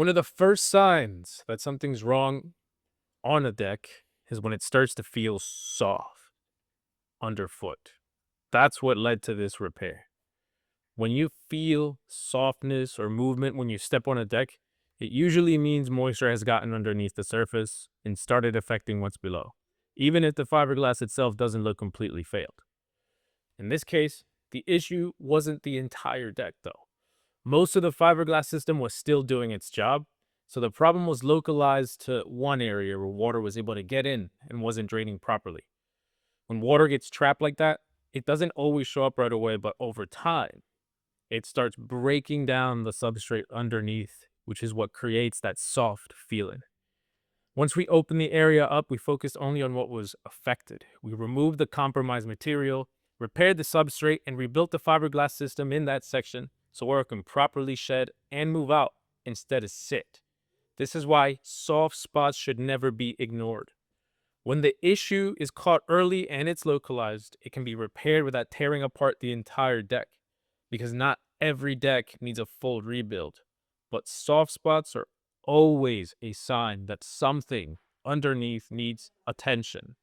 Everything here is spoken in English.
One of the first signs that something's wrong on a deck is when it starts to feel soft underfoot. That's what led to this repair. When you feel softness or movement when you step on a deck, it usually means moisture has gotten underneath the surface and started affecting what's below, even if the fiberglass itself doesn't look completely failed. In this case, the issue wasn't the entire deck, though. Most of the fiberglass system was still doing its job, so the problem was localized to one area where water was able to get in and wasn't draining properly. When water gets trapped like that, it doesn't always show up right away, but over time, it starts breaking down the substrate underneath, which is what creates that soft feeling. Once we opened the area up, we focused only on what was affected. We removed the compromised material, repaired the substrate, and rebuilt the fiberglass system in that section so water can properly shed and move out instead of sit. This is why soft spots should never be ignored. When the issue is caught early and it's localized, it can be repaired without tearing apart the entire deck, because not every deck needs a full rebuild. But soft spots are always a sign that something underneath needs attention.